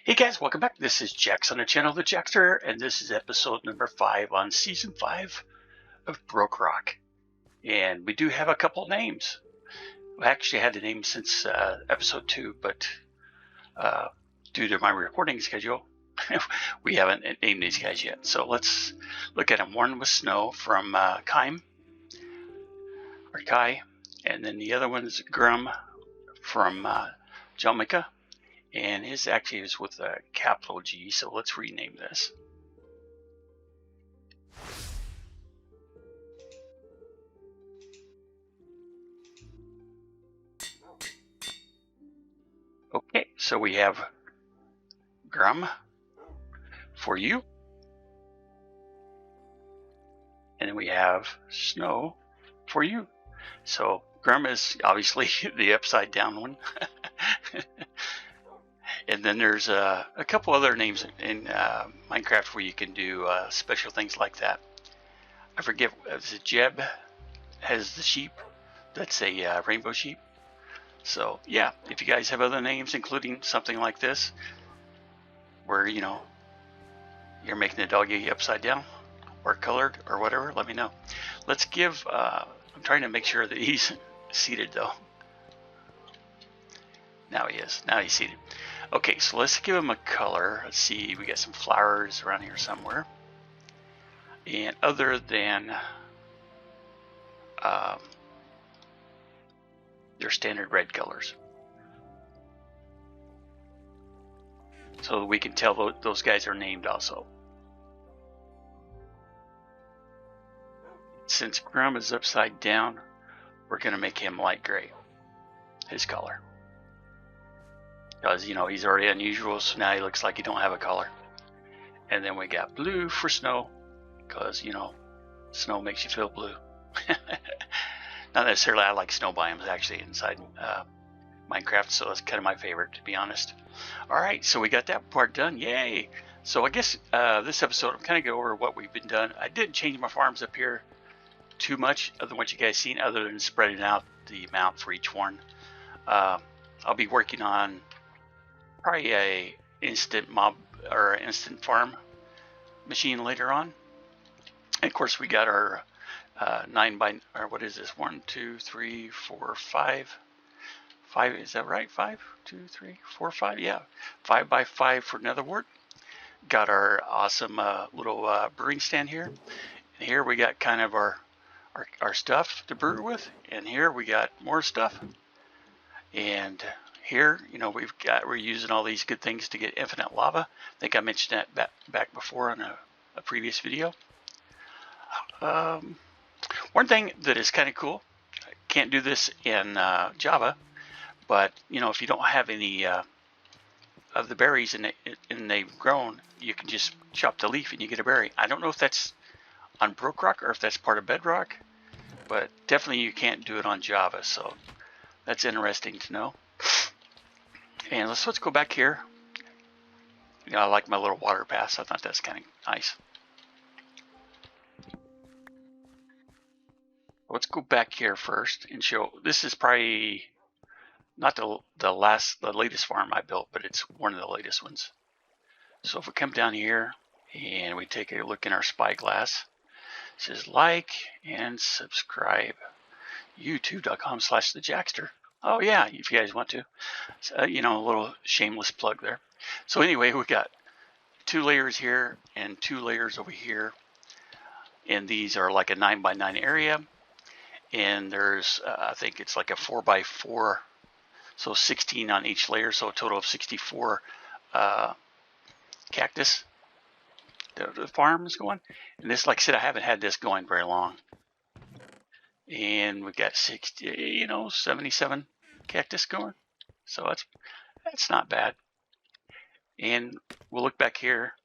Hey guys, welcome back. This is Jax on the channel, the Jaxster, and this is episode number 5 on season 5 of BrokeRock. And we do have a couple names. We actually had the name since episode 2, but due to my recording schedule, we haven't named these guys yet. So let's look at them. One was Snow from Kai, and then the other one is Grum from Jomica. And his actually is with a capital G, so let's rename this. Okay, so we have Grum for you. And then we have Snow for you. So Grum is obviously the upside down one. And then there's a couple other names in Minecraft where you can do special things like that. I forget, Jeb has the sheep. That's a rainbow sheep. So yeah, if you guys have other names, including something like this, where you're making the doggy upside down or colored or whatever, let me know. Let's give, I'm trying to make sure that he's seated though. Now he is. Now he's seated. Okay, so let's give him a color. Let's see, we got some flowers around here somewhere. And other than their standard red colors. So we can tell those guys are named also. Since Grum is upside down, we're going to make him light gray, his color. Because, he's already unusual, so now he looks like he don't have a color. And then we got blue for Snow, because, snow makes you feel blue. Not necessarily I like snow biomes, actually, inside Minecraft, so that's kind of my favorite, to be honest. Alright, so we got that part done. Yay! So I guess this episode, I'm kind of go over what we've been done. I didn't change my farms up here too much, other than what you guys seen, other than spreading out the amount for each one. I'll be working on probably a instant mob or instant farm machine later on. And of course we got our 9 by, or what is this, 1 2 3 4 5, is that right? 5 2 3 4 5, yeah, 5 by 5 for netherwort. Got our awesome little brewing stand here, and here we got kind of our stuff to brew with, and here we got more stuff. And here, we're using all these good things to get infinite lava. I think I mentioned that back before on a previous video. One thing that is kind of cool, I can't do this in Java, but if you don't have any of the berries and they've grown, you can just chop the leaf and you get a berry. I don't know if that's on BrokeRock or if that's part of Bedrock, but definitely you can't do it on Java, so that's interesting to know. And let's go back here. I like my little water pass. I thought that's kind of nice. Let's go back here first and show. This is probably not the latest farm I built, but it's one of the latest ones. So if we come down here and we take a look in our spyglass, it says like and subscribe. YouTube.com/thejaxster. Oh yeah, if you guys want to. So, a little shameless plug there. So anyway, we got 2 layers here and 2 layers over here. And these are like a 9 by 9 area. And there's, I think it's like a 4 by 4. So 16 on each layer. So a total of 64 cactus. The farm is going. And this, like I said, I haven't had this going very long. And we got 77 cactus going. So that's not bad. And we'll look back here.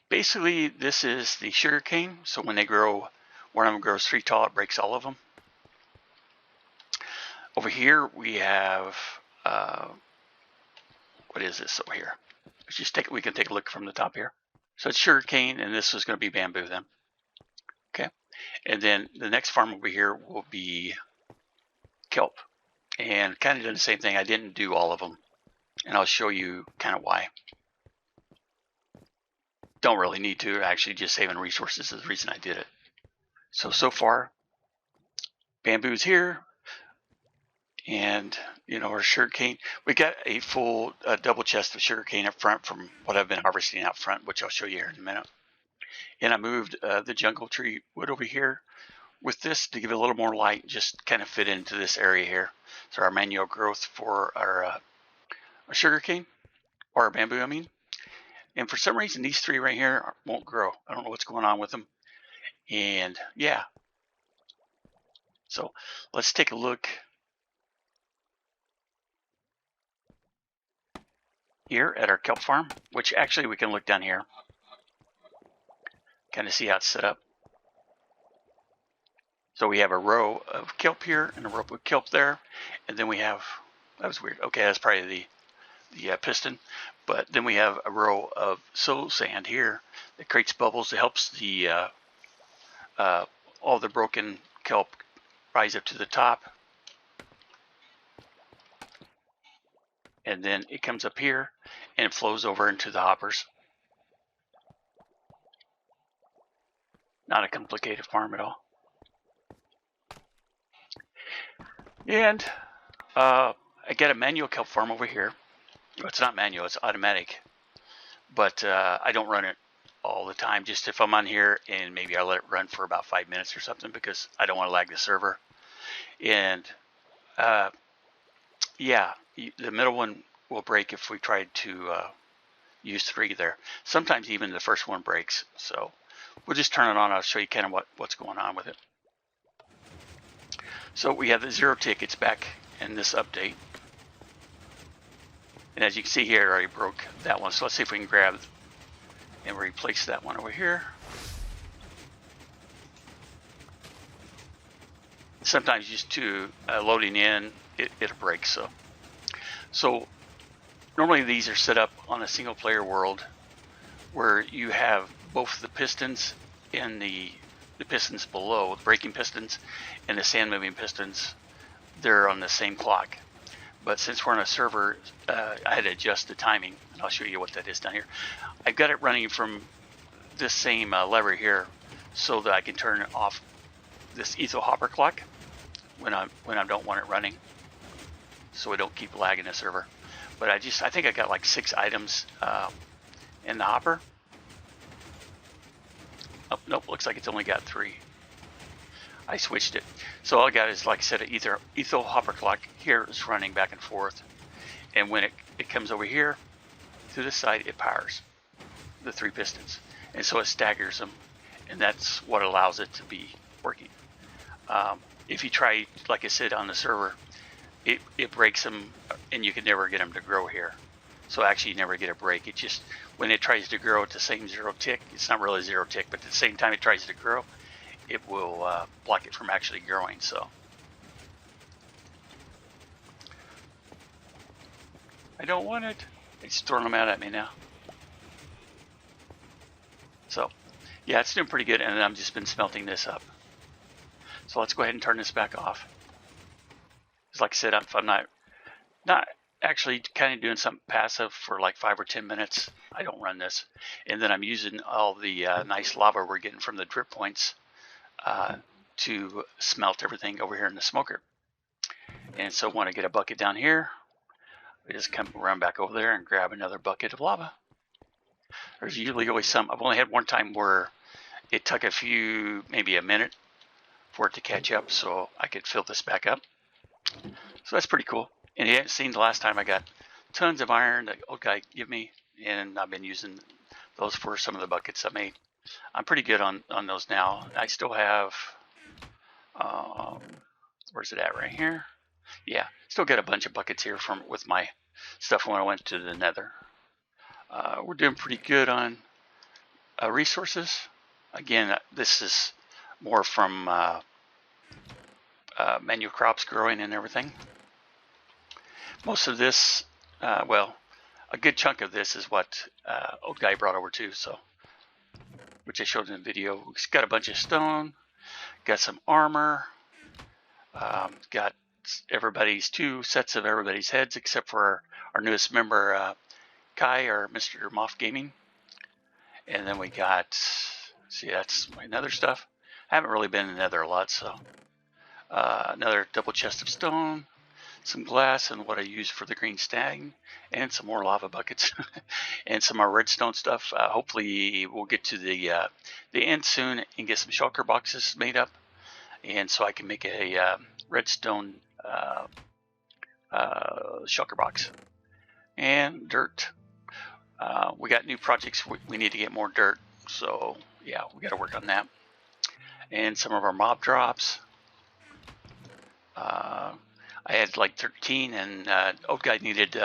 Basically, this is the sugar cane. So when they grow, one of them grows 3 tall, it breaks all of them. Over here we have what is this over here? We can take a look from the top here. So it's sugar cane, and this is going to be bamboo then. Okay. And then the next farm over here will be kelp. And kind of done the same thing. I didn't do all of them. And I'll show you kind of why. don't really need to. Actually, just saving resources is the reason I did it. So far, bamboo's here, and you know, our sugarcane. We got a full double chest of sugarcane up front from what I've been harvesting out front, which I'll show you here in a minute. And I moved the jungle tree wood over here with this to give it a little more light, just kind of fit into this area here. So our manual growth for our sugarcane, or our bamboo, I mean. And for some reason, these three right here won't grow. I don't know what's going on with them. And yeah, so let's take a look here at our kelp farm, which actually we can look down here, kind of see how it's set up. So we have a row of kelp here and a row of kelp there, and then we have, that was weird. Okay, that's probably the piston. But then we have a row of soil sand here that creates bubbles that helps the all the broken kelp rise up to the top. And then it comes up here and it flows over into the hoppers. Not a complicated farm at all. And I got a manual kelp farm over here. Well, it's not manual, it's automatic. But I don't run it all the time. Just if I'm on here and maybe I let it run for about 5 minutes or something because I don't want to lag the server. And yeah, the middle one will break if we tried to use 3 there. Sometimes even the first one breaks. So we'll just turn it on. I'll show you kind of what's going on with it. So we have the 0 tick. It's back in this update. And as you can see here, I already broke that one. So let's see if we can grab and replace that one over here. Sometimes just to loading in, it'll break. So normally these are set up on a single player world where you have both the pistons and the pistons below, the braking pistons and the sand moving pistons, they're on the same clock. But since we're on a server, I had to adjust the timing, and I'll show you what that is down here. I've got it running from this same lever here so that I can turn off this etho hopper clock when I don't want it running, so we don't keep lagging the server. But I think I got like 6 items in the hopper. Oh, nope, looks like it's only got 3. I switched it. So all I got is, like I said, an etho hopper clock here is running back and forth. And when it comes over here to this side, it powers the 3 pistons. And so it staggers them. And that's what allows it to be working. If you try, like I said, on the server, it breaks them and you can never get them to grow here. So actually you never get a break. It just, when it tries to grow at the same 0 tick, it's not really 0 tick, but at the same time it tries to grow, it will block it from actually growing. So I don't want it. It's throwing them out at me now. So yeah, it's doing pretty good, and I've just been smelting this up. So let's go ahead and turn this back off. Because like I said, if I'm not actually kind of doing something passive for like 5 or 10 minutes, I don't run this. And then I'm using all the nice lava we're getting from the drip points to smelt everything over here in the smoker. And so when I get a bucket down here, we just come around back over there and grab another bucket of lava. There's usually always some. I've only had one time where it took maybe a minute for it to catch up so I could fill this back up. So that's pretty cool. And you haven't seen the last time I got tons of iron that old guy gave me, and I've been using those for some of the buckets I made. I'm pretty good on those now. I still have, where's it at right here? Yeah, still got a bunch of buckets here with my stuff when I went to the nether. We're doing pretty good on resources. Again, this is more from manual crops growing and everything. Most of this, well, a good chunk of this is what old guy brought over too, so, which I showed in the video. We've got a bunch of stone, got some armor, got everybody's 2 sets of everybody's heads except for our newest member, Kai, or Mr. Moth Gaming. And then we got, see, that's my nether stuff. I haven't really been in nether a lot, so another double chest of stone, some glass, and what I use for the green stag, and some more lava buckets, and some more redstone stuff. Hopefully, we'll get to the end soon and get some shulker boxes made up, and so I can make a redstone shulker box. And dirt. We got new projects. We need to get more dirt, so yeah, we got to work on that. And some of our mob drops. I had like 13, and old guy needed 10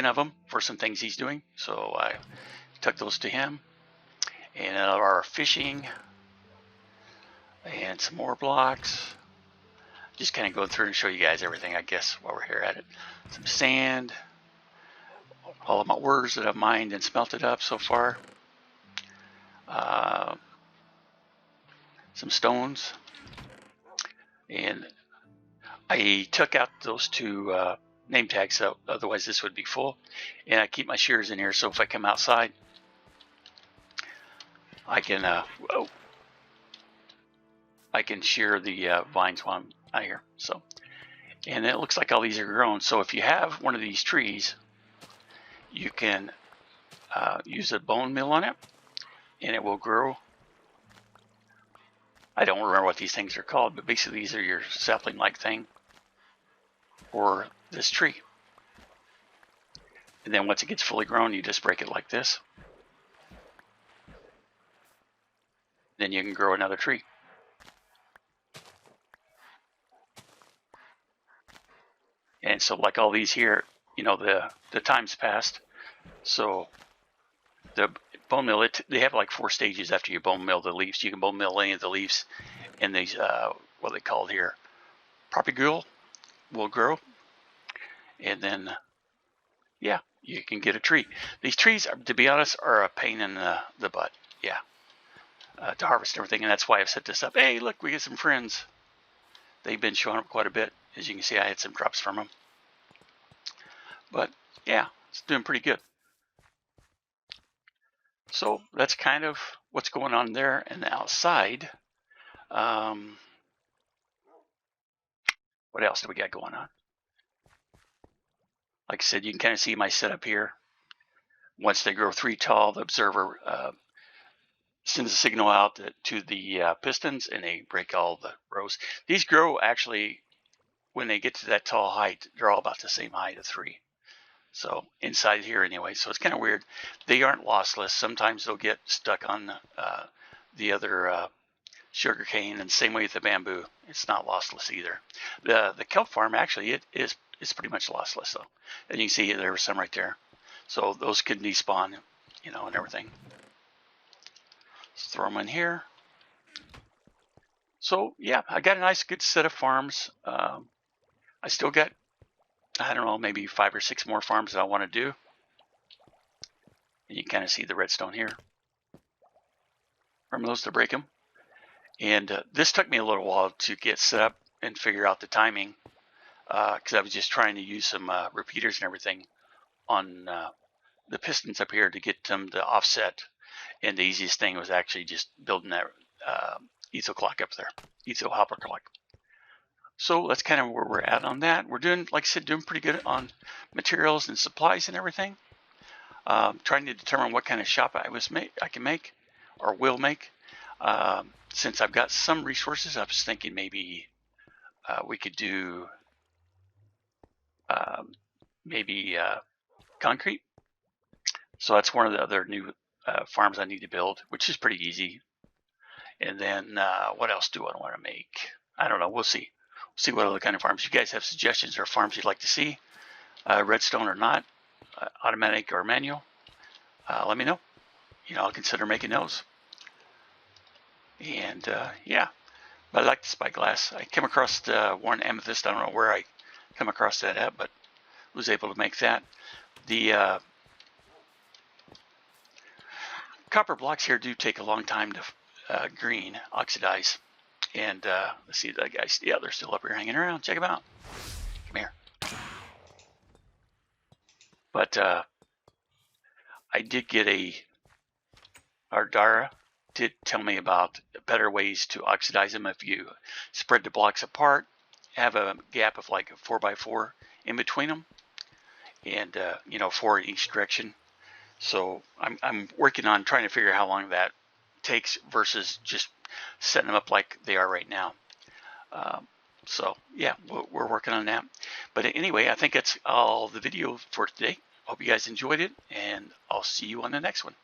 of them for some things he's doing, so I took those to him. And our fishing, and some more blocks. Just kind of go through and show you guys everything, I guess, while we're here at it. Some sand, all of my ores that I've mined and smelted up so far. Some stones. And I took out those two name tags, so otherwise this would be full. And I keep my shears in here, so if I come outside, I can I can shear the vines while I'm out here. So, and it looks like all these are grown. So if you have one of these trees, you can use a bone mill on it, and it will grow. I don't remember what these things are called, but basically these are your sapling-like thing for this tree. And then once it gets fully grown, you just break it like this. Then you can grow another tree. And so like all these here, you know, the time's passed. So the bone mill, they have like 4 stages after you bone mill the leaves. You can bone mill any of the leaves, and these, what are they called here? Propagule will grow. And then, yeah, you can get a tree. These trees, to be honest, are a pain in the butt. Yeah. To harvest everything, and that's why I've set this up. Hey, look, we get some friends. They've been showing up quite a bit. As you can see, I had some drops from them. But yeah, it's doing pretty good. So that's kind of what's going on there. And the outside, what else do we got going on? Like I said, you can kind of see my setup here. Once they grow 3 tall, the observer sends a signal out to the pistons, and they break all the rows. These grow actually, when they get to that tall height, they're all about the same height of 3. So inside here anyway, so it's kind of weird. They aren't lossless. Sometimes they'll get stuck on the other sugar cane, and same way with the bamboo. It's not lossless either. The kelp farm actually is pretty much lossless though. And you can see there were some right there. So those can despawn, you know, and everything. Let's throw them in here. So yeah, I got a nice good set of farms. I still got, I don't know, maybe 5 or 6 more farms that I want to do. And you can kind of see the redstone here. Remember those to break them. And this took me a little while to get set up and figure out the timing, because I was just trying to use some repeaters and everything on the pistons up here to get them to offset. And the easiest thing was actually just building that etho clock up there, etho hopper clock. So that's kind of where we're at on that. We're doing, like I said, doing pretty good on materials and supplies and everything. Trying to determine what kind of shop I can make or will make. Since I've got some resources, I was thinking maybe we could do maybe concrete. So that's one of the other new farms I need to build, which is pretty easy. And then what else do I want to make? I don't know. We'll see. See what other kind of farms. You guys have suggestions or farms you'd like to see, redstone or not, automatic or manual, let me know. You know, I'll consider making those. And yeah, but I like the spyglass. I came across one amethyst. I don't know where I come across that at, but was able to make that. The copper blocks here do take a long time to green, oxidize. And let's see, the guys, yeah, they're still up here hanging around. Check them out. Come here. But I did get Ardara did tell me about better ways to oxidize them if you spread the blocks apart, have a gap of like 4x4 in between them, and you know, 4 in each direction. So I'm working on trying to figure out how long that takes versus just setting them up like they are right now. So yeah, we're working on that. But anyway, I think that's all the video for today. Hope you guys enjoyed it, and I'll see you on the next one.